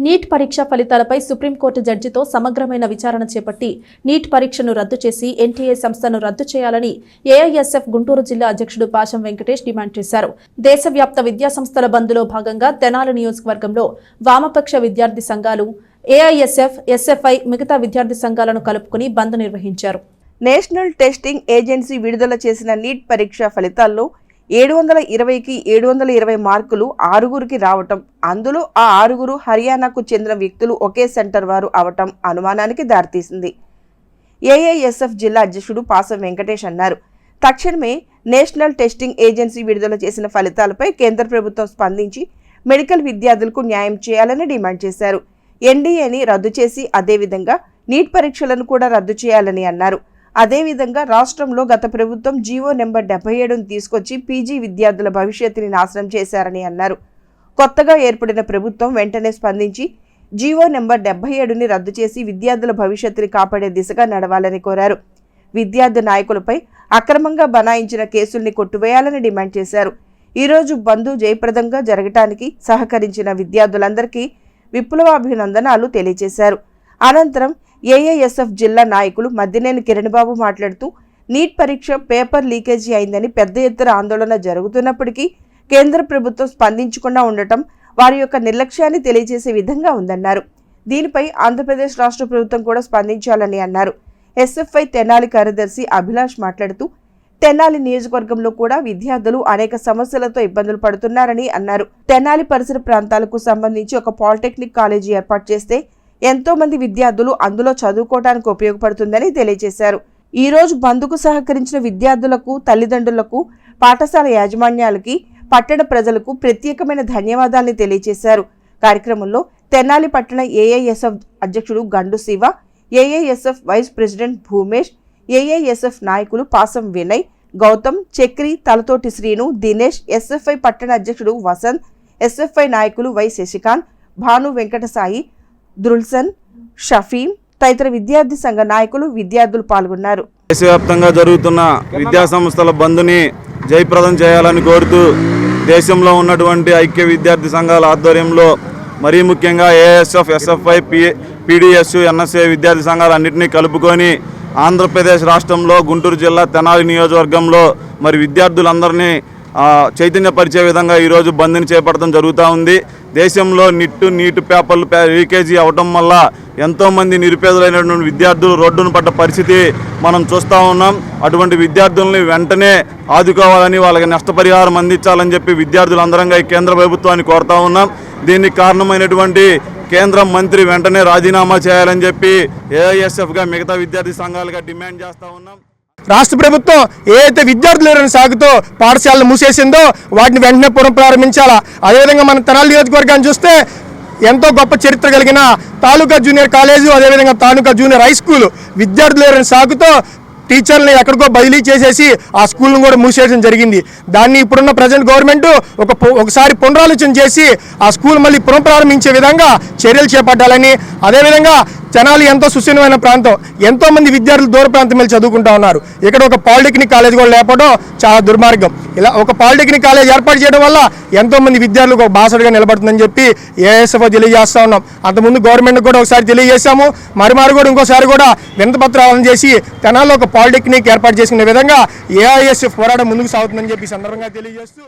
Neat పరీక్ష ఫలితాలపై supreme court జడ్జితో సమగ్రమైన విచారణ చేపట్టి నీట్ పరీక్షను రద్దు చేసి ఎన్టీఏ సంస్థను రద్దు చేయాలని ఏఐఎస్ఎఫ్ గుంటూరు జిల్లా అధ్యక్షుడు పాశం వెంకటేష్ డిమాండ్ చేశారు. దేశవ్యాప్త విద్యాసంస్థల బంద్లో భాగంగా తెనాలి నియోజకవర్గంలో వామపక్ష విద్యార్థి సంఘాలు ఏఐఎస్ఎఫ్, ఎస్ఎఫ్ఐ మిగతా విద్యార్థి సంఘాలను కలుపుకుని బంద్ నిర్వహించారు. నేషనల్ టెస్టింగ్ ఏజెన్సీ విడుదల చేసిన నీట్ పరీక్ష ఫలితాల్లో 720కి 720 మార్కులు 6గురికి రావటం, అందులో ఆ 6గురు హర్యానాకు చెందిన వ్యక్తులు ఒకే సెంటర్ వారు అవటం అనుమానానికి దారితీసింది. ఏఐఎస్ఎఫ్ జిల్లా అధ్యక్షుడు పాశం వెంకటేష్ అన్నారు. తక్షణమే నేషనల్ టెస్టింగ్ ఏజెన్సీ విడుదల చేసిన ఫలితాలపై కేంద్ర ప్రభుత్వం స్పందించి మెడికల్ విద్యార్థులకు న్యాయం చేయాలని డిమాండ్ చేశారు. ఎన్డీఏని రద్దు చేసి అదేవిధంగా నీట్ పరీక్షలను కూడా రద్దు చేయాలని అన్నారు. అదేవిధంగా రాష్ట్రంలో గత ప్రభుత్వం జీవో నెంబర్ 77ను తీసుకొచ్చి పీజీ విద్యార్థుల భవిష్యత్తుని నాశనం చేశారని అన్నారు. కొత్తగా ఏర్పడిన ప్రభుత్వం వెంటనే స్పందించి జీవో నెంబర్ 77ని రద్దు చేసి విద్యార్థుల భవిష్యత్తుని కాపాడే దిశగా నడవాలని కోరారు. విద్యార్థి నాయకులపై అక్రమంగా బనాయించిన కేసుల్ని కొట్టివేయాలని డిమాండ్ చేశారు. ఈరోజు బంద్ జయప్రదంగా జరగటానికి సహకరించిన విద్యార్థులందరికీ విప్లవాభినందనాలు తెలియజేశారు. అనంతరం ఏఐఎస్ఎఫ్ జిల్లా నాయకులు మద్దినేని కిరణ్బాబు మాట్లాడుతూ నీట్ పరీక్ష పేపర్ లీకేజీ అయిందని పెద్ద ఎత్తున ఆందోళన జరుగుతున్నప్పటికీ కేంద్ర ప్రభుత్వం స్పందించకుండా ఉండటం వారి యొక్క నిర్లక్ష్యాన్ని తెలియజేసే విధంగా ఉందన్నారు. దీనిపై ఆంధ్రప్రదేశ్ రాష్ట్ర ప్రభుత్వం కూడా స్పందించాలని అన్నారు. ఎస్ఎఫ్ఐ తెనాలి కార్యదర్శి అభిలాష్ మాట్లాడుతూ తెనాలి నియోజకవర్గంలో కూడా విద్యార్థులు అనేక సమస్యలతో ఇబ్బందులు పడుతున్నారని అన్నారు. తెనాలి పరిసర ప్రాంతాలకు సంబంధించి ఒక పాలిటెక్నిక్ కాలేజీ ఏర్పాటు చేస్తే ఎంతో మంది విద్యార్థులు అందులో చదువుకోవడానికి ఉపయోగపడుతుందని తెలియజేశారు. ఈ రోజు బంద్కు సహకరించిన విద్యార్థులకు, తల్లిదండ్రులకు, పాఠశాల యాజమాన్యాలకి, పట్టణ ప్రజలకు ప్రత్యేకమైన ధన్యవాదాలని తెలియజేశారు. కార్యక్రమంలో తెనాలి పట్టణ ఏఐఎస్ఎఫ్ అధ్యక్షుడు Gandu Shiva, AISF vice president Bhoomesh, AISF నాయకులు పాసం వినయ్, గౌతమ్, చక్రి, తలతోటి శ్రీను, దినేష్, ఎస్ఎఫ్ఐ పట్టణ అధ్యక్షుడు వసంత్, ఎస్ఎఫ్ఐ నాయకులు వై శశికాంత్, భాను వెంకటసాయి, దుల్సన్, షఫీం తదితర విద్యార్థి సంఘ నాయకులు, విద్యార్థులు పాల్గొన్నారు. దేశవ్యాప్తంగా జరుగుతున్న విద్యా సంస్థల బంద్ని జయప్రదం చేయాలని కోరుతూ దేశంలో ఉన్నటువంటి ఐక్య విద్యార్థి సంఘాల ఆధ్వర్యంలో మరీ ముఖ్యంగా ఏఎస్ఎఫ్, ఎస్ఎఫ్ఐ, పీడిఎస్, ఎన్ఎస్ఏ విద్యార్థి సంఘాలన్నింటినీ కలుపుకొని ఆంధ్రప్రదేశ్ రాష్ట్రంలో గుంటూరు జిల్లా తెనాలి నియోజకవర్గంలో మరి విద్యార్థులందరినీ చైతన్యపరిచే విధంగా ఈరోజు బంద్ని చేపట్టడం జరుగుతూ ఉంది. దేశంలో నీట్ పేపర్లు లీకేజీ అవడం వల్ల ఎంతోమంది నిరుపేదలైనటువంటి విద్యార్థులు రోడ్డును పడ్డ పరిస్థితి మనం చూస్తూ ఉన్నాం. అటువంటి విద్యార్థుల్ని వెంటనే ఆదుకోవాలని, వాళ్ళకి నష్టపరిహారం అందించాలని చెప్పి విద్యార్థులందరంగా ఈ కేంద్ర ప్రభుత్వాన్ని కోరుతూ ఉన్నాం. దీనికి కారణమైనటువంటి కేంద్ర మంత్రి వెంటనే రాజీనామా చేయాలని చెప్పి ఏఐఎస్ఎఫ్గా మిగతా విద్యార్థి సంఘాలుగా డిమాండ్ చేస్తూ ఉన్నాం. రాష్ట్ర ప్రభుత్వం ఏదైతే విద్యార్థులు సాగుతో పాఠశాలను మూసేసిందో వాటిని వెంటనే పునఃప్రారంభించాలా. అదేవిధంగా మన తెనాలి నియోజకవర్గాన్ని చూస్తే ఎంతో గొప్ప చరిత్ర కలిగిన తాలూకా జూనియర్ కాలేజు, అదేవిధంగా తాలూకా జూనియర్ హై స్కూల్ విద్యార్థులు సాగుతో టీచర్ని ఎక్కడికో బదిలీ చేసేసి ఆ స్కూల్ను కూడా మూసేయడం జరిగింది. దాన్ని ఇప్పుడున్న ప్రజెంట్ గవర్నమెంట్ ఒకసారి పునరాలోచన చేసి ఆ స్కూల్ మళ్ళీ పునఃప్రారంభించే విధంగా చర్యలు చేపట్టాలని, అదేవిధంగా తెనాలి ఎంతో సుస్థిరమైన ప్రాంతం, ఎంతోమంది విద్యార్థులు దూర ప్రాంతం వెళ్ళి చదువుకుంటూ ఉన్నారు. ఇక్కడ ఒక పాలిటెక్నిక్ కాలేజ్ కూడా లేకపోవడం చాలా దుర్మార్గం. ఇలా ఒక పాలిటెక్నిక్ కాలేజ్ ఏర్పాటు చేయడం వల్ల ఎంతోమంది విద్యార్థులకు ఒక బాసటగా నిలబడుతుందని చెప్పి ఏఎస్ఎఫ్ తెలియజేస్తూ ఉన్నాం. అంతకుముందు గవర్నమెంట్ కూడా ఒకసారి తెలియజేశాము, మరి కూడా ఇంకోసారి కూడా వినతిపత్రాలను చేసి తెనాలిలో ఒక పాలిటెక్నిక్ ఏర్పాటు చేసుకునే విధంగా ఏఐఎస్ఎఫ్ పోరాటం ముందుకు సాగుతుందని చెప్పి సందర్భంగా తెలియజేస్తూ